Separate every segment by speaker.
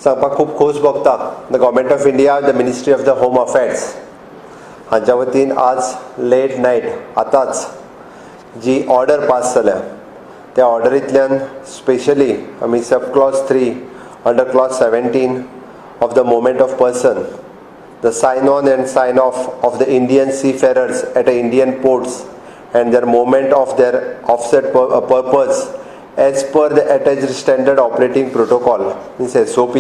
Speaker 1: सांगपाक खूब खोस भोगता the government of India, the ministry of the home affairs हांच्या वतीन आज लेट नायट आतांच जी ऑर्डर पास जाल्या त्या ऑर्डरींतल्यान स्पेशली आमी sub clause 3 under clause 17 of the moment of person, the sign on and sign off of the Indian seafarers at Indian ports and their movement of their offset purpose as per the attached standard operating protocol means SOP.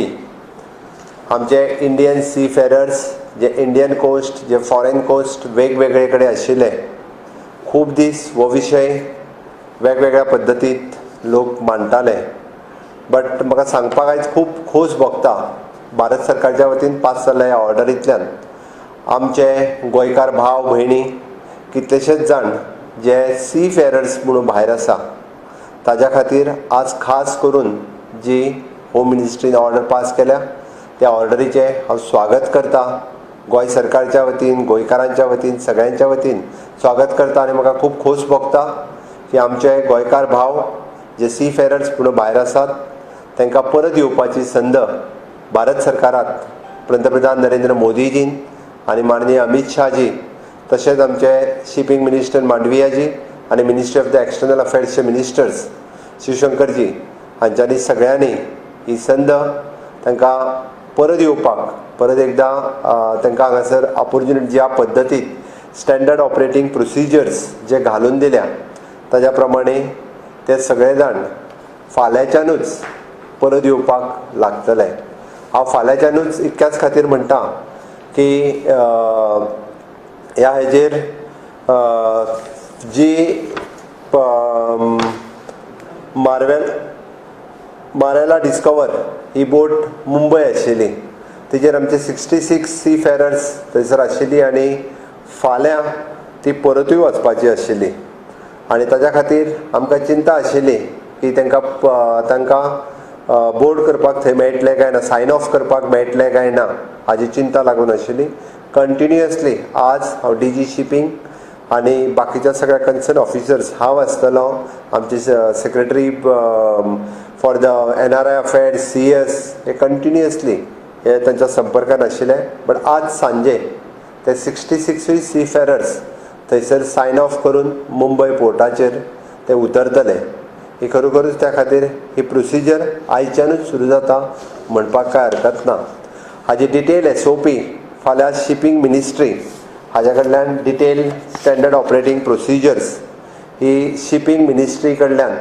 Speaker 1: आमचे Indian seafarers जे Indian coast जे foreign coast वेगवेगळे कडेन आशिल्ले खूब दीस हो विशय वेगवेगळ्या पद्दतीत लोक मांडटाले, बट म्हाका सांगपाक आयज खूब खोस भोगता भारत सरकारच्या वतीन पास जाल्ल्या ह्या ऑर्डरींतल्यान आमचे गोंयकार भाव भयणी कितलेशेच जाण जे सीफेरर्स म्हणून भायर आसा ताज्या खातीर आज खास करून जी होम मिनिस्ट्रीन ऑर्डर पास केल्या त्या ऑर्डरीचें हांव स्वागत करता. गोंय सरकारच्या वतीन, गोंयकारांच्या वतीन, सगळ्यांच्या वतीन स्वागत करता आनी म्हाका खूब खोस भोगता की आमचे गोंयकार भाव जे सीफेरर्स म्हणून भायर आसात तांकां परत येवपाची संद भारत सरकारात पंतप्रधान नरेंद्र मोदीजीन आनी माननीय अमित शाहजी तशेंच आमचे शिपींग मिनिस्टर मांडवियाजी आनी मिनिस्ट्री ऑफ द एक्सटर्नल अफेर्सचे मिनिस्टर्स शिवशंकरजी हांच्यांनी सगळ्यांनी ही संद तांकां परत येवपाक परत एकदां तांकां हांगासर ऑपॉर्च्युनिटी ज्या पद्दतीत स्टँडर्ड ऑपरेटींग प्रोसिजर्स जे घालून दिल्या ताज्या प्रमाणे ते सगळे जाण फाल्यांच्यानूच परत येवपाक लागतले. हांव फाल्यांच्यानूच इतक्याच खातीर म्हणटा की ह्या हेजेर जी मारेला डिस्कवर ही बोट मुंबय आशिल्ली तेजेर आमचे 66 सीफेरर्स थंयसर आशिल्ली आनी फाल्यां ती परतूय वचपाची आशिल्ली आनी ताज्या खातीर आमकां चिंता आशिल्ली की तांकां बोर्ड करपाक थंय मेळटलें काय ना, सायन ऑफ करपाक मेळटलें काय ना हाजी चिंता लागून आशिल्ली. कंटिन्युअसली आज हांव DG शिपींग आनी बाकीच्या सगळ्या कन्सर्न ऑफिसर्स हांव आसतलो, आमचे secretary for the NRI affairs CS हे कंटिन्युअसली हे तांच्या संपर्कान आशिल्ले. बट आज सांजे ते 66 सीफेरर्स थंयसर सायन ऑफ करून मुंबय पोर्टाचेर ते उतरतले. ही खरोखरूच त्या खातीर ही प्रोसिजर आयच्यानूच सुरू जाता म्हणपाक कांय हरकत ना. हाजी डिटेल SOP फाल्यां शिपींग मिनिस्ट्री हाज्या कडल्यान डिटेल स्टँडर्ड ऑपरेटींग प्रोसिजर्स ही शिपींग मिनिस्ट्री कडल्यान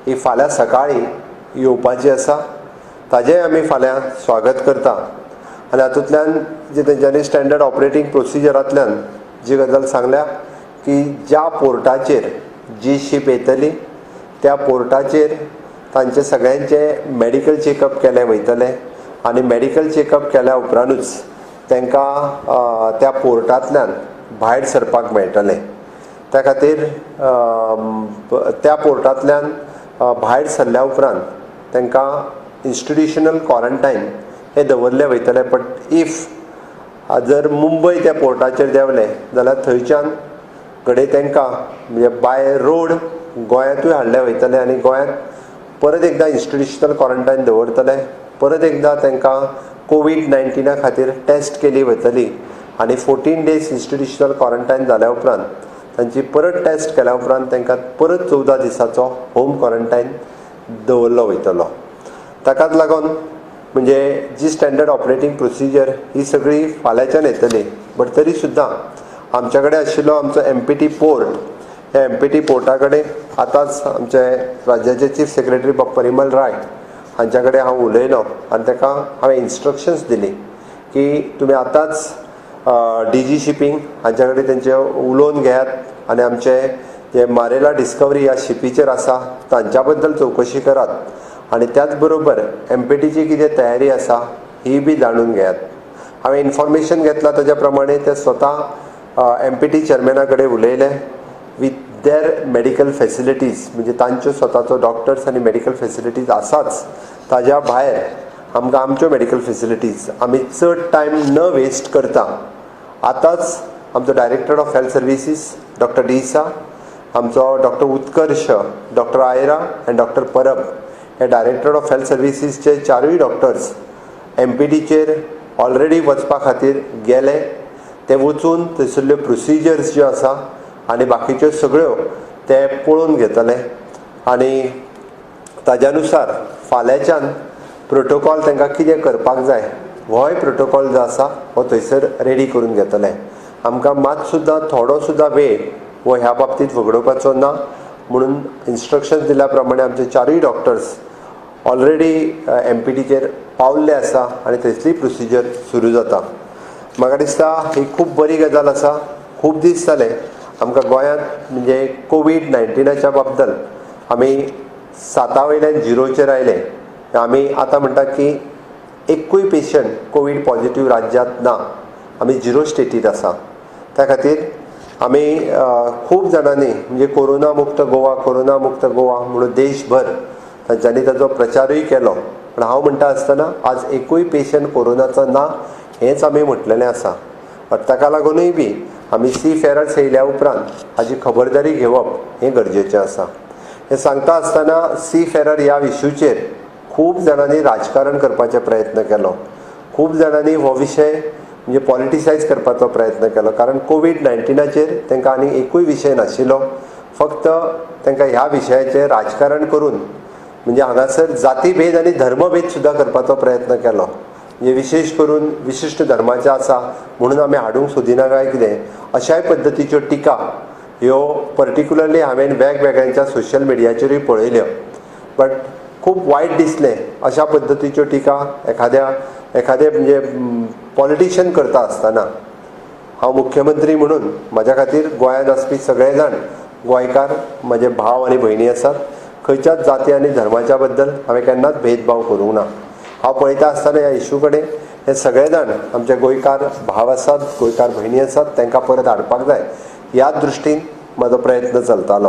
Speaker 1: ही फाल्यां सकाळीं येवपाची आसा. ताजेंय आमी फाल्यां स्वागत करता आनी हातूंतल्यान जे तेंच्यांनी स्टँडर्ड ऑपरेटींग प्रोसिजरांतल्यान जी गजाल सांगल्या की ज्या पोर्टाचेर जी शीप येतली त्या पोर्टाचेर तांचे सगळ्यांचे मेडिकल चेकअप केले वयतले आनी मेडिकल चेकअप केल्या उपरांतूच तांकां त्या पोर्टांतल्यान भायर सरपाक मेळटलें. त्या खातीर त्या पोर्टांतल्यान भायर सरल्या उपरांत तांकां इन्स्टिट्युशनल क्वॉरंटायन हे दवरले वयतले. बट इफ जर मुंबय त्या पोर्टाचेर देंवले जाल्यार थंयच्यान घडये तांकां म्हणजे बाय रोड गोंयांतूय हाडले वयतले आनी गोंयांत परत एकदां इन्स्टिट्युशनल क्वॉरंटायन दवरतले. परत एकदां तांकां COVID-19 खातीर टेस्ट केली वतली आनी 14 days इन्स्टिट्युशनल क्वॉरंटायन जाल्या उपरांत तांची परत टेस्ट केल्या उपरांत तांकां परत 14 दिसांचो होम क्वॉरंटायन दवरलो वयतलो. ताकाच लागून म्हणजे जी स्टँडर्ड ऑपरेटींग प्रोसिजर ही सगळी फाल्यांच्यान येतली. बट तरी सुद्दां आमच्या कडेन आशिल्लो आमचो MPT पोर्ट, ह्या MPT पोर्टा कडेन आतांच आमचे राज्याचे चीफ सेक्रेटरी परिमल राय हांच्या कडेन हांव उलयलो आनी ताका हांवें इन्स्ट्रक्शन्स दिली की तुमी आतांच DG शिपींग हांच्या कडेन तेंचे उलोवन घेयात आनी आमचे जे मारेला डिस्कवरी ह्या शिपीचेर आसा तांच्या बद्दल चवकशी करात आनी त्याच बरोबर MPTची कितें तयारी आसा ही बी जाणून घेयात. हांवें इन्फॉर्मेशन घेतलां ताज्या प्रमाणे ते स्वता MPT चेअरमॅना कडेन उलयले विथ देर मेडिकल फेसिलिटीज म्हणजे तांच्यो स्वताचो डॉक्टर्स आनी मेडिकल फेसिलिटीज आसाच. ताज्या भायर आमकां आमच्यो मेडिकल फेसिलिटीज आमी चड टायम न वेस्ट करता आतांच आमचो director of health services doctor डिसा, आमचो डॉक्टर उत्कर्ष, डॉक्टर आयरा आनी डॉक्टर परब हे डायरेक्टर ऑफ हेल्थ सर्विसीसचे चारूय डॉक्टर्स MPTचेर ऑलरेडी वचपा खातीर गेले, ते वचून थंयसरल्यो प्रोसिजर्स ज्यो आसा आनी बाकीच्यो सगळ्यो ते पळोवन घेतले आनी ताज्यानुसार फाल्यांच्यान प्रोटोकॉल तांकां कितें करपाक जाय होय प्रोटोकॉल जो आसा हो थंयसर रेडी करून घेतले. आमकां मात सुद्दां थोडो सुद्दां वेळ हो ह्या बाबतींत वगडोवपाचो ना म्हणून इन्स्ट्रक्शन्स दिल्या प्रमाणे आमचे चारूय डॉक्टर्स ऑलरेडी MPTचेर पावल्ले आसा आनी थंयसली प्रोसिजर सुरू जाता. म्हाका दिसता ही खूब बरी गजाल आसा. खूब दीस जाले आमकां गोंयांत म्हणजे कोविड-19च्या बद्दल आमी 7 वयल्यान 0चेर आयले. आमी आतां म्हणटात की एकूय पेशंट कोविड पॉझिटिव्ह राज्यांत ना, आमी 0 स्टेटीत आसा. त्या खातीर आमी खूब जाणांनी म्हणजे कोरोना मुक्त गोवा म्हणून देशभर तांच्यांनी ताजो प्रचारूय केलो. पण हांव म्हणटा आसतना आज एकूय पेशंट कोरोनाचो ना हेंच आमी म्हटलेलें आसा. ताका लागूनय बी आमी सीफेरर्स येयल्या उपरांत हाची खबरदारी घेवप हें गरजेचें आसा. हें सांगता आसतना सीफेरर ह्या इश्यूचेर खूब जाणांनी राजकारण करपाचो प्रयत्न केलो. खूब जाणांनी हो विशय म्हणजे पॉलिटिसायज करपाचो प्रयत्न केलो. कारण कोविड-19चेर तांकां आनी एकूय विशय नाशिल्लो. फक्त तांकां ह्या विशयाचेर राजकारण करून म्हणजे हांगासर जातीभेद आनी धर्मभेद सुद्दां करपाचो प्रयत्न केलो. म्हणजे विशेश करून विशिश्ट धर्माचे आसा म्हणून आमी हाडूंक सोदिना काय कितें अशाय पद्दतीच्यो टिका ह्यो पर्टिक्युलरली हांवें वेगवेगळ्यांच्या सोशल मिडियाचेरूय पळयल्यो. बट खूब वायट दिसलें अशा पद्दतीच्यो टिका एखादे म्हणजे पॉलिटिशियन करता आसतना. हांव मुख्यमंत्री म्हणून म्हाज्या खातीर गोंयांत आसपी सगळे जाण गोंयकार म्हजे भाव आनी भयणी आसात. खंयच्याच जाती आनी धर्माच्या बद्दल हांवें केन्नाच भेदभाव करूंक ना. हांव पळयता आसतना ह्या इश्यू कडेन हे सगळे जाण आमचे गोंयकार भाव आसात, गोंयकार भयणी आसात, तांकां परत हाडपाक जाय ह्या दृश्टीन म्हजो प्रयत्न चलतालो.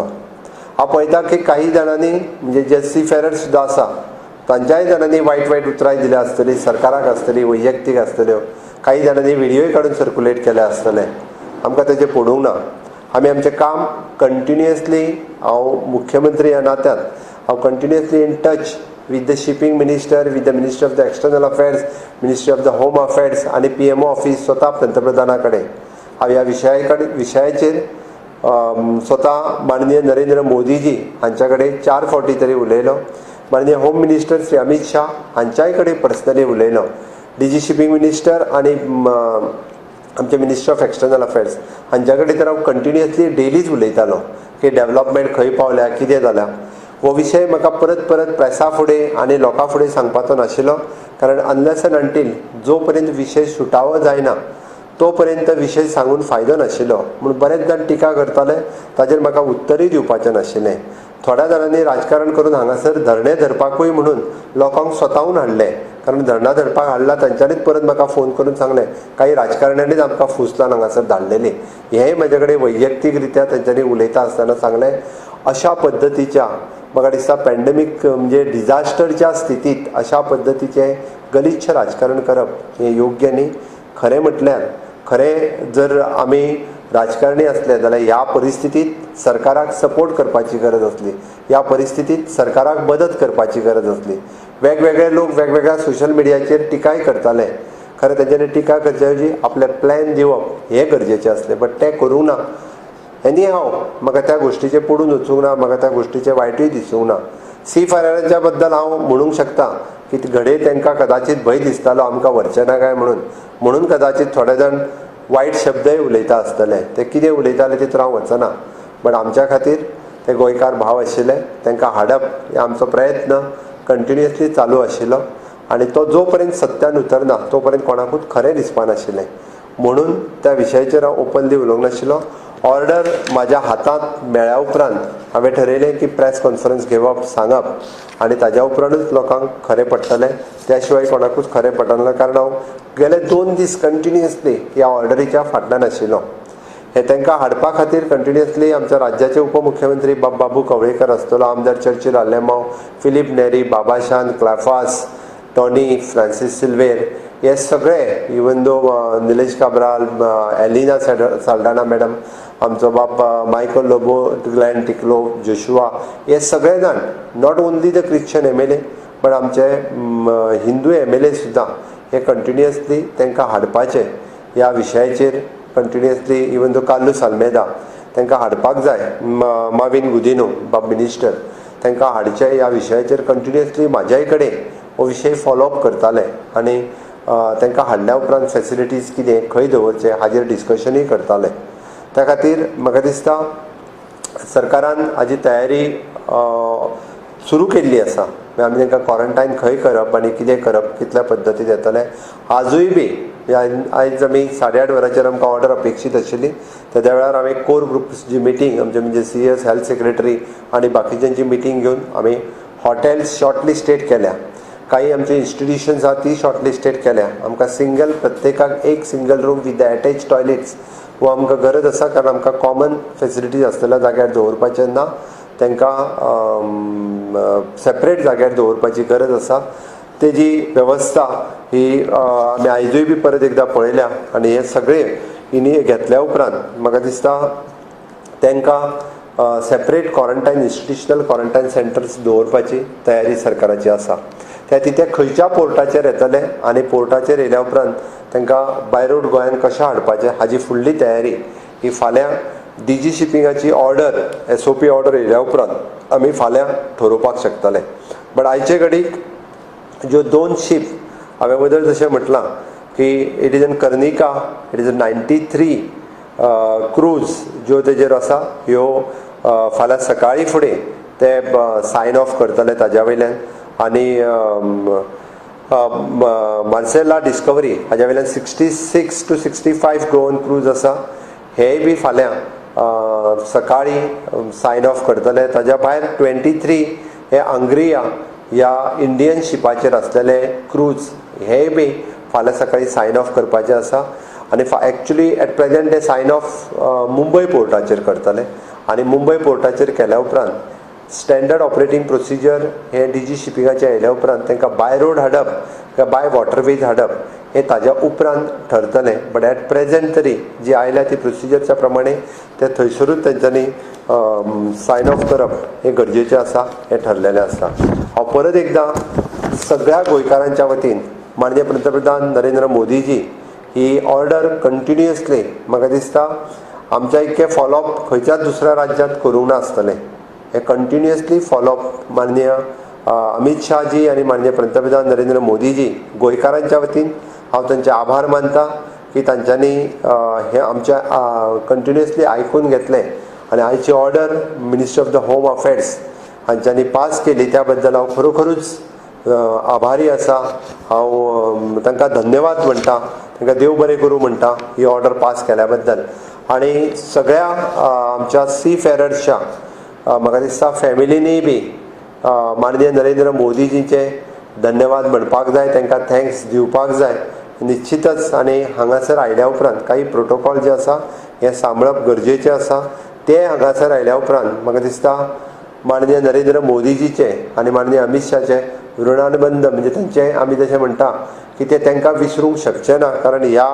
Speaker 1: हांव पळयता की काही जाणांनी म्हणजे जे सीफेरर सुद्दां आसा तांच्याय जाणांनी वायट उतराय दिल्या आसतली, सरकाराक आसतली, वैयक्तीक आसतल्यो. काही जाणांनी व्हिडियोय काडून सर्क्युलेट केले आसतले. आमकां तेजें पडूंक ना. आमी आमचें काम कंटिन्युअसली हांव मुख्यमंत्री ह्या नात्यान हांव continuously in touch with the shipping minister, with the minister of the external affairs, ministry of the home affairs आनी PMO ऑफिस स्वता पंतप्रधाना कडेन हांव ह्या विशयाचेर स्वता माननीय नरेंद्र मोदीजी हांच्या कडेन 4 फावटी तरी उलयलो. माननीय होम मिनिस्टर श्री अमित शाह हांच्याय कडेन पर्सनली उलयलो. DG शिपिंग मिनिस्टर आनी आमचे मिनिस्टर ऑफ एक्सटर्नल अफेर्स हांच्या कडेन तर हांव कंटिन्युअसली डेलीच उलयतालो की डेव्हलपमेंट खंय पावल्या, कितें जाल्या. हो विशय म्हाका परत प्रेसा फुडें आनी लोकां फुडें सांगपाचो नाशिल्लो. कारण अनलेस एंड अंटील जो पर्यंत विशय सुटावो जायना तो पर्यंत विशय सांगून फायदो नाशिल्लो. म्हणून बरेच जाण टिका करताले, ताचेर म्हाका उत्तरूय दिवपाचें नाशिल्लें. थोड्या जाणांनी राजकारण करून हांगासर धरणे धरपाकूय म्हणून लोकांक स्वताहून हाडले. कारण धरणां धरपाक हाडला तांच्यांनीच परत म्हाका फोन करून सांगलें काही राजकारण्यांनीच आमकां फुसलान हांगासर धाडलेली. हेंय म्हजे कडेन वैयक्तीक रित्या तांच्यांनी उलयता आसतना सांगलें. अशा पद्दतीच्या म्हाका दिसता पॅन्डेमीक म्हणजे डिझास्टरच्या स्थितींत अशा पद्दतीचें गलिच्छ राजकारण करप हें योग्य न्ही. खरें म्हटल्यार खरें जर आमी राजकारणी असले जाल्यार ह्या परिस्थितीत सरकाराक सपोर्ट करपाची गरज असली. ह्या परिस्थितीत सरकाराक मदत करपाची गरज असली. वेगवेगळे लोक वेगवेगळ्या सोशल मिडियाचेर टिकाय करताले. खरें तेंच्यांनी टिका करचे ऐवजी आपले प्लॅन दिवप हें गरजेचें असलें. बट तें करूंक ना. एनी हांव म्हाका त्या गोश्टीचेर पडून वचूंक ना, म्हाका त्या गोश्टीचें वायटूय दिसूंक ना. सीफेररांच्या बद्दल हांव म्हणूंक शकता की घडये तांकां कदाचित भंय दिसतालो आमकां व्हरचें ना काय म्हणून कदाचित थोडे जाण वायट शब्दय उलयता आसतले. ते कितें उलयताले तितून हांव वचना. बट आमच्या खातीर ते गोंयकार भाव आशिल्ले, तांकां हाडप हे आमचो प्रयत्न कंटिन्युअसली चालू आशिल्लो. आनी तो जो पर्यंत सत्यान उतरना तो पर्यंत कोणाकूच खरें दिसपानाशिल्लें. म्हणून त्या विशयाचेर हांव ओपनली उलोवंक नाशिल्लो. ऑर्डर म्हाज्या हातांत मेळ्ळ्या उपरांत हांवें ठरयलें की प्रेस कॉन्फरन्स घेवप, सांगप आनी ताज्या उपरांतूच लोकांक खरें पडटलें. त्या शिवाय कोणाकूच खरें पडना. कारण हांव गेले 2 दीस कंटिन्युअसली ह्या ऑर्डरीच्या फाटल्यान आशिल्लो. हे तांकां हाडपा खातीर कंटिन्युअसली आमच्या राज्याचे उपमुख्यमंत्री बाबू कवळेकर आसतलो, आमदार चर्चिल आलेमांव, फिलीप नेरी, बाबा शांत, क्लाफास, टॉनी, फ्रांसीस सिल्वेर हे सगळे, even though Nilesh Cabral, Alina Saldanha madam, आमचो बाप मायकल लोबो, ग्लॅन टिकलो, जोशुआ, हे सगळे जाण not only the Christian MLA but आमचे हिंदू MLA सुद्दां हे कंटिन्युअसली तांकां हाडपाचें ह्या विशयाचेर continuously even though Carlos Almeida तांकां हाडपाक जाय माविन गुदिनो मिनिस्टर तांकां हाडचे ह्या विशयाचेर कंटिन्युअसली म्हाज्याय कडेन हो विशय फॉलोअप करताले आनी तांकां हाडल्या उपरांत फॅसिलिटीज कितें खंय दवरचे हाजेर डिस्कशनूय करताले. त्या खातीर म्हाका दिसता सरकारान हाजी तयारी सुरू केल्ली आसा. आमी तांकां क्वॉरंटायन खंय करप आनी कितें करप कितल्या पद्दतीन येतले. आजूय बी आयज आमी 8:30 वरांचेर आमकां ऑर्डर अपेक्षीत आशिल्ली. त्या वेळार हांवें कोर ग्रुप्सची मिटींग आमचे म्हणजे CS हेल्थ सेक्रेटरी आनी बाकीच्यांची मिटींग घेवन आमी हॉटेल्स शॉर्टलिस्टेड केल्या. काही आमचे इन्स्टिट्यूशन्स आहा ती शॉर्टलिस्टेड केल्या. आमकां सिंगल प्रत्येकाक एक single room with the attach toilets वो आमकां गरज आसा कारण आमकां कॉमन फॅसिलिटीज आसलेल्या जाग्यार दवरपाचें ना. तांकां सेपरेट जाग्यार दवरपाची गरज आसा. तेजी वेवस्था ही आमी आयजूय बी परत एकदां पळयल्या आनी हे सगळे इनी घेतल्या उपरांत म्हाका दिसता तांकां separate quarantine institutional quarantine centres दवरपाची तयारी सरकाराची आसा. ते खंयच्या पोर्टाचेर येतले आनी पोर्टाचेर येयल्या उपरांत तांकां बाय रोड गोंयान कशें हाडपाचें हाजी फुडली तयारी ही फाल्यां DG शिपिंगाची ऑर्डर SOP ऑर्डर येयल्या उपरांत आमी फाल्यां ठरोवपाक शकतले. बट आयचे घडीक ज्यो 2 शीप हांवें वदर जशें म्हटलां की it is an Karnika, it is a 93 cruise ज्यो तेजेर आसा ह्यो फाल्यां सकाळी फुडें ते सायन ऑफ करतले ताज्या वयल्यान आनी मार्सेला डिस्कवरी हाज्या वयल्यान 66 to 65 गोवन क्रूज आसा. हेय बी फाल्यां सकाळी सायन ऑफ करतले. ताज्या भायर 23 हे आंग्रिया ह्या इंडियन शिपाचेर आसलेले क्रूज हेय बी फाल्यां सकाळी सायन ऑफ करपाचे आसा. आनी एक्चुली एट प्रेजेंट ते सायन ऑफ मुंबय पोर्टाचेर करतले आनी मुंबय पोर्टाचेर केल्या उपरांत स्टँडर्ड ऑपरेटींग प्रोसिजर हे DG शिपिंगाचे येयल्या उपरांत तांकां बाय रोड हाडप काय बाय वॉटरवेज हाडप हे ताज्या उपरांत ठरतलें. बट एट प्रेजेंट तरी जी आयल्या ती प्रोसिजरच्या प्रमाणे ते थंयसरूच तेंच्यांनी सायन ऑफ करप हे गरजेचें आसा हें ठरलेलें आसा. हांव परत एकदां सगळ्या गोंयकारांच्या वतीन माननीय पंतप्रधान नरेंद्र मोदीजी ही ऑर्डर कंटिन्युअसली म्हाका दिसता आमच्या इतकें फॉलोअप खंयच्याच दुसऱ्या राज्यांत करूंक नासतलें. हे कंटिन्युअसली फॉलोअप माननीय अमित शाहजी आनी माननीय पंतप्रधान नरेंद्र मोदीजी गोंयकारांच्या वतीन हांव तांचे आभार मानता की तांच्यांनी हे आमच्या कंटिन्युअसली आयकून घेतलें आनी आयची order minister of the home affairs हांच्यांनी पास केली. त्या बद्दल हांव खरोखरूच आभारी आसा. हांव तांकां धन्यवाद म्हणटा, तांकां देव बरें करूं म्हणटा ही ऑर्डर पास केल्या बद्दल. आनी सगळ्या आमच्या सी फेरर्सच्या म्हाका दिसता फॅमिलीनीय बी माननीय नरेंद्र मोदीजीचे धन्यवाद म्हणपाक जाय, तांकां थँक्स दिवपाक जाय निश्चितच. आनी हांगासर आयल्या उपरांत काही प्रोटोकॉल जे आसा हें सांबाळप गरजेचें आसा. ते हांगासर आयल्या उपरांत म्हाका दिसता माननीय नरेंद्र मोदीजीचे आनी माननीय अमित शाहचे ऋणानुबंध म्हणजे तांचे आमी जशें म्हणटा की ते तांकां विसरूंक शकचे ना. कारण ह्या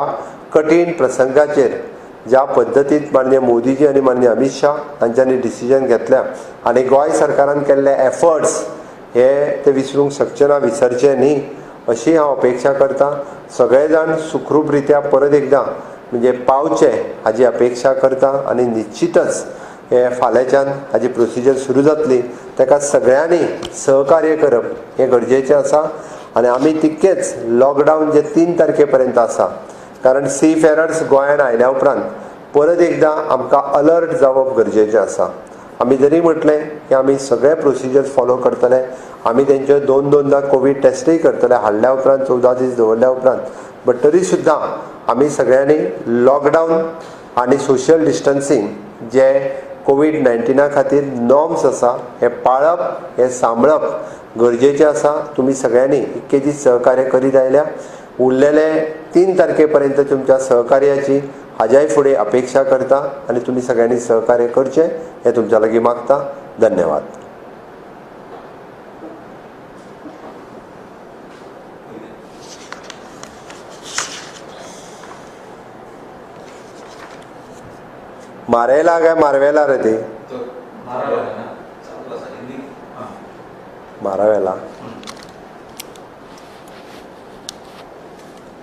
Speaker 1: कठीण प्रसंगाचेर ज्या पद्दतीन माननीय मोदीजी आनी माननीय अमित शाह हांच्यांनी डिसिजन घेतल्या आनी गोंय सरकारान केल्ले एफर्ट्स हे ते विसरूंक शकचे ना, विसरचे न्ही अशी हांव अपेक्षा करतां. सगळे जाण सुखरूप रित्या परत एकदां म्हणजे पावचे हाजी अपेक्षा करतां आनी निश्चितच हे फाल्यांच्यान हाजी प्रोसिजर सुरू जातली. ताका सगळ्यांनी सहकार्य करप हें गरजेचें आसा. आनी आमी तितकेच लॉकडावन जे 3 तारखे पर्यंत आसा कारण सी फेरर्स गोंयान आयल्या उपरांत परत एकदां आमकां अलर्ट जावप गरजेचें आसा. आमी जरी म्हटलें की आमी सगळे प्रोसिजर्स फॉलो करतले, आमी तेंचे 2-2दा कोवीड टेस्टूय करतले हाडल्या उपरांत 14 दीस दवरल्या उपरांत. बट तरी सुद्दां आमी सगळ्यांनी लॉकडावन आनी सोशियल डिस्टन्सींग जे कोवीड-19 खातीर नॉर्म्स आसा हे पाळप हे सांबाळप गरजेचें आसा. तुमी सगळ्यांनी इतके दीस सहकार्य करीत आयल्या. उरलेले 3 तारखे पर्यंत तुमच्या सहकार्याची हाज्याय फुडें अपेक्षा करता आनी तुमी सगळ्यांनी सहकार्य करचें हें तुमच्या लागीं मागता. धन्यवाद. मारेला काय मारवेला रे ते मारावेला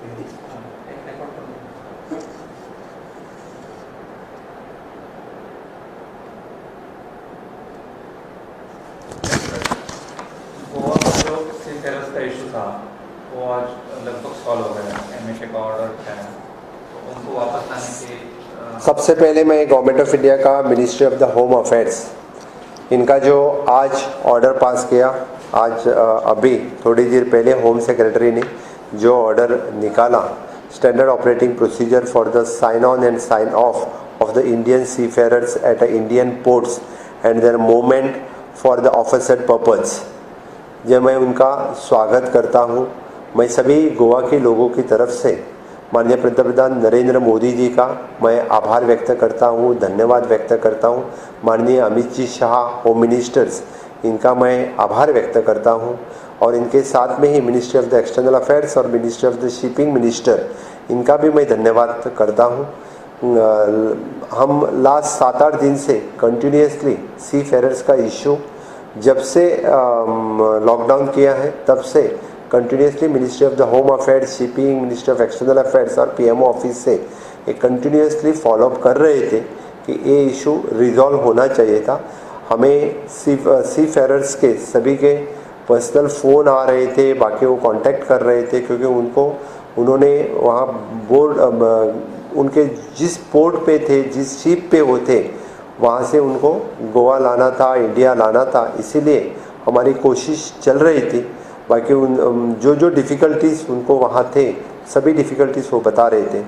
Speaker 2: गोवा का जो सीफेयरर्स का इशू था वो आज लगभग सॉल्व हो गया, एमएचए का ऑर्डर है तो उनको वापस लाने के
Speaker 1: सबसे पहले मैं गवर्नमेंट ऑफ इंडिया का ministry of the home affairs इनका जो आज ऑर्डर पास किया, आज अभी थोड़ी देर पहले होम सेक्रेटरी ने जो ऑर्डर निकाला, standard operating procedure for the sign on and sign off the Indian seafarers at Indian ports and their movement for the officer purpose, जब मैं उनका स्वागत करता हूँ। मैं सभी गोवा के लोगों की तरफ से माननीय पंतप्रधान नरेंद्र मोदी जी का मैं आभार व्यक्त करता हूँ, धन्यवाद व्यक्त करता हूँ। माननीय अमित जी शाह होम मिनिस्टर्स, इनका मैं आभार व्यक्त करता हूँ। और इनके साथ में ही ministry of the external affairs और ministry of the shipping minister, इनका भी मैं धन्यवाद करता हूँ। हम लास्ट 7-8 दिन से कंटिन्यूसली सी फेयरर्स का इशू जब से लॉकडाउन किया है तब से continuously ministry of the home affairs, shipping, ministry of external affairs और पीएमओ ऑफिस से एक कंटिन्यूसली फॉलोअप कर रहे थे कि ये इशू रिजॉल्व होना चाहिए था। हमें सी फेयरर्स के सभी के पर्सनल फ़ोन आ रहे थे, बाकी वो कांटेक्ट कर रहे थे क्योंकि उन्होंने वहाँ बोर्ड उनके जिस पोर्ट पे थे, जिस शिप पे वो थे, वहाँ से उनको गोवा लाना था, इंडिया लाना था, इसीलिए हमारी कोशिश चल रही थी। बाकी जो डिफ़िकल्टीज़ उनको वहाँ थे, सभी डिफ़िकल्टीज़ वो बता रहे थे।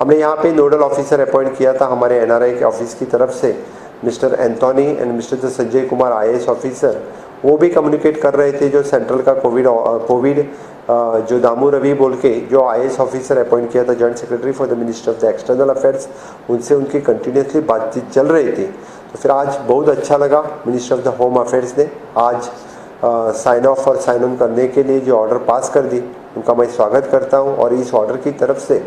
Speaker 1: हमने यहाँ पे नोडल ऑफिसर अपॉइंट किया था हमारे एनआरआई के ऑफिस की तरफ से, mister Anthony and mister Sanjay Kumar IAS officer, वो भी कम्युनिकेट कर रहे थे। जो सेंट्रल का कोविड जो दामू रवि बोल के जो आईएएस ऑफिसर अपॉइंट किया था, joint secretary for the ministry of the external affairs, उनसे उनकी कंटिन्यूसली बातचीत चल रही थी। तो फिर आज बहुत अच्छा लगा, ministry of the home affairs ने आज साइन ऑफ और साइन ऑन करने के लिए जो ऑर्डर पास कर दी, उनका मैं स्वागत करता हूं। और इस ऑर्डर की तरफ से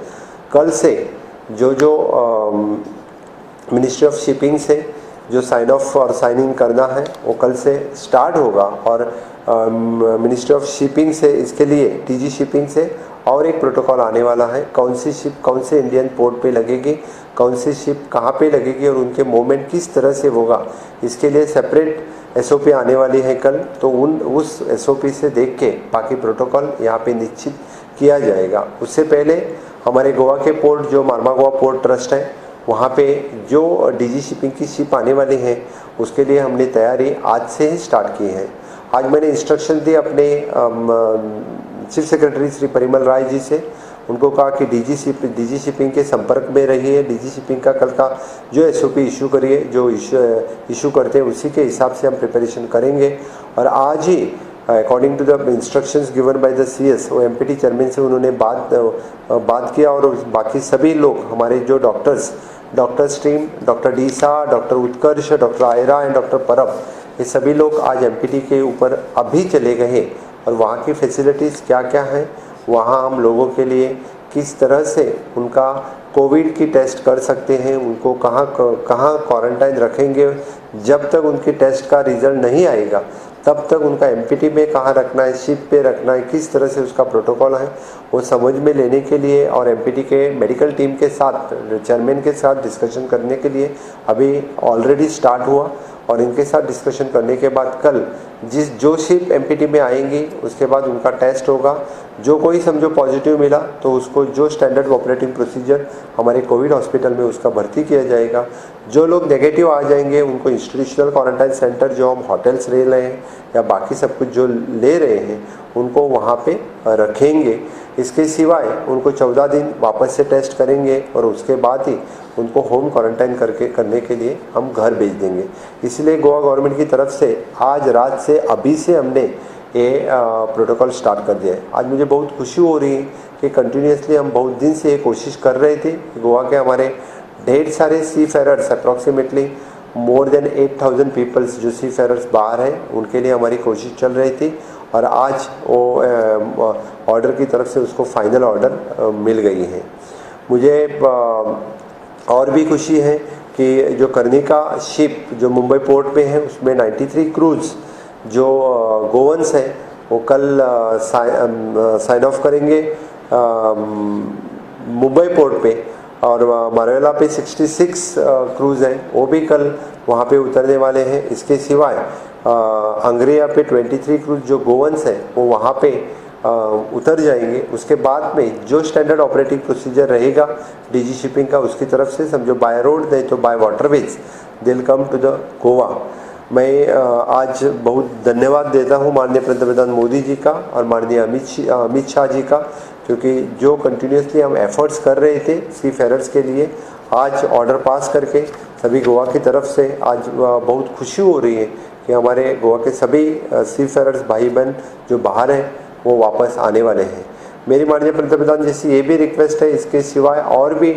Speaker 1: कल से जो मिनिस्ट्री ऑफ शिपिंग से जो साइन ऑफ और साइन इन करना है वो कल से स्टार्ट होगा। और मिनिस्ट्री ऑफ शिपिंग से इसके लिए टीजी शिपिंग से और एक प्रोटोकॉल आने वाला है, कौन सी शिप कौन से इंडियन पोर्ट पे लगेगी, कौन सी शिप कहाँ पे लगेगी और उनके मूवमेंट किस तरह से होगा, इसके लिए सेपरेट एसओपी आने वाली है कल। तो उस एसओपी से देख के बाकी प्रोटोकॉल यहाँ पे निश्चित किया जाएगा। उससे पहले हमारे गोवा के पोर्ट जो मारमा गोवा पोर्ट ट्रस्ट है, वहाँ पे जो डीजी शिपिंग की शिप आने वाली है उसके लिए हमने तैयारी आज से ही स्टार्ट की है। आज मैंने इंस्ट्रक्शन दी अपने चीफ सेक्रेटरी श्री परिमल राय जी से, उनको कहा कि डीजी शिपिंग के संपर्क में रहिए, डीजी शिपिंग का कल का जो एसओपी इशू करिए, जो इशू करते हैं उसी के हिसाब से हम प्रिपरेशन करेंगे। और आज ही according to the instructions given by the CS, वो एमपीटी चेयरमैन से उन्होंने बात किया और बाकी सभी लोग हमारे जो doctors team, doctor D'Sa, doctor Utkarsh, doctor Ayra and doctor Parab, ये सभी लोग आज एमपीटी के ऊपर अभी चले गए और वहाँ की फैसिलिटीज़ क्या क्या हैं, वहाँ हम लोगों के लिए किस तरह से उनका कोविड की टेस्ट कर सकते हैं, उनको कहाँ क्वारंटाइन रखेंगे, जब तक उनके टेस्ट का रिजल्ट नहीं आएगा तब तक उनका एमपीटी में कहाँ रखना है, शिप पे रखना है, किस तरह से उसका प्रोटोकॉल है, वो समझ में लेने के लिए और एमपीटी के मेडिकल टीम के साथ, चेयरमैन के साथ डिस्कशन करने के लिए अभी ऑलरेडी स्टार्ट हुआ। और इनके साथ डिस्कशन करने के बाद कल जो शिप एमपीटी में आएंगी उसके बाद उनका टेस्ट होगा। जो कोई समझो पॉजिटिव मिला तो उसको जो स्टैंडर्ड ऑपरेटिंग प्रोसीजर हमारे कोविड हॉस्पिटल में उसका भर्ती किया जाएगा। जो लोग नेगेटिव आ जाएंगे उनको इंस्टीट्यूशनल क्वारंटाइन सेंटर, जो हम होटल्स ले रहे हैं या बाकी सब कुछ जो ले रहे हैं, उनको वहाँ पे रखेंगे। इसके सिवाय उनको 14 दिन वापस से टेस्ट करेंगे और उसके बाद ही उनको होम क्वारंटाइन करने के लिए हम घर भेज देंगे। इसलिए गोवा गवर्नमेंट की तरफ से आज रात से अभी से हमने ये प्रोटोकॉल स्टार्ट कर दिया है। आज मुझे बहुत खुशी हो रही है कि कंटिन्यूसली हम बहुत दिन से ये कोशिश कर रहे थे कि गोवा के हमारे ढेर सारे seafarers, approximately more than 8000 peoples जो सी फेरर्स बाहर हैं, उनके लिए हमारी कोशिश चल रही थी। और आज वो ऑर्डर की तरफ से उसको फाइनल ऑर्डर मिल गई है। मुझे और भी खुशी है कि जो कर्णिका शिप जो मुंबई पोर्ट में है उसमें 93 क्रूज जो गोवंस हैं वो कल साइन ऑफ करेंगे मुंबई पोर्ट पे और मारवेला पे 66 क्रूज़ हैं, वो भी कल वहाँ पे उतरने वाले हैं। इसके सिवाय अंग्रेया पे 23 क्रूज जो गोवंस हैं वो वहाँ पे उतर जाएंगे। उसके बाद में जो स्टैंडर्ड ऑपरेटिंग प्रोसीजर रहेगा डीजी शिपिंग का उसकी तरफ से, समझो बाय रोड नहीं तो by waterways, they will come to the Goa. मैं आज बहुत धन्यवाद देता हूँ माननीय पंतप्रधान मोदी जी का और माननीय अमित शाह जी का, क्योंकि जो कंटिन्यूसली हम एफर्ट्स कर रहे थे सी फेरर्स के लिए, आज ऑर्डर पास करके सभी गोवा की तरफ से आज बहुत खुशी हो रही है कि हमारे गोवा के सभी सी फेरर्स भाई बहन जो बाहर हैं वो वापस आने वाले हैं। मेरी माननीय पंतप्रधान जैसी ये भी रिक्वेस्ट है, इसके सिवाय और भी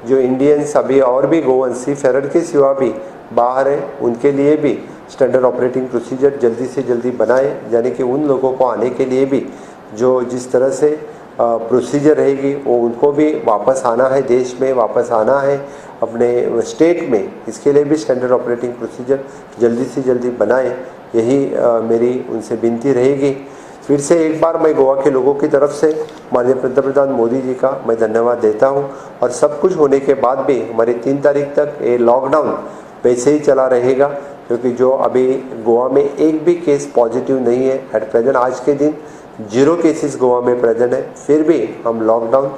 Speaker 1: जो इंडियंस अभी और भी गोवन सी फेरर के सिवा भी बाहर हैं उनके लिए भी स्टैंडर्ड ऑपरेटिंग प्रोसीजर जल्दी से जल्दी बनाए, यानी कि उन लोगों को आने के लिए भी जो जिस तरह से प्रोसीजर रहेगी वो उनको भी वापस आना है, देश में वापस आना है अपने स्टेट में, इसके लिए भी स्टैंडर्ड ऑपरेटिंग प्रोसीजर जल्दी से जल्दी बनाएं, यही मेरी उनसे विनती रहेगी। फिर से एक बार मैं गोवा के लोगों की तरफ से माननीय पंतप्रधान मोदी जी का मैं धन्यवाद देता हूं। और सब कुछ होने के बाद भी हमारे 3 तारीख तक ये लॉकडाउन वैसे ही चला रहेगा, क्योंकि जो अभी गोवा में एक भी केस पॉजिटिव नहीं है एट प्रेजेंट, आज के दिन 0 केसेस गोवा में प्रेजेंट है, फिर भी हम लॉकडाउन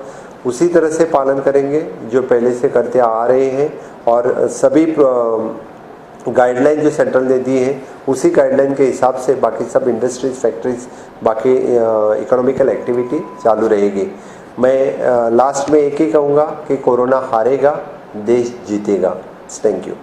Speaker 1: उसी तरह से पालन करेंगे जो पहले से करते आ रहे हैं। और सभी गाइडलाइन जो सेंट्रल ने दी है उसी गाइडलाइन के हिसाब से बाकी सब इंडस्ट्रीज, फैक्ट्रीज, बाकी इकोनॉमिकल एक्टिविटी चालू रहेगी। मैं लास्ट में एक ही कहूँगा कि कोरोना हारेगा, देश जीतेगा। Thank you.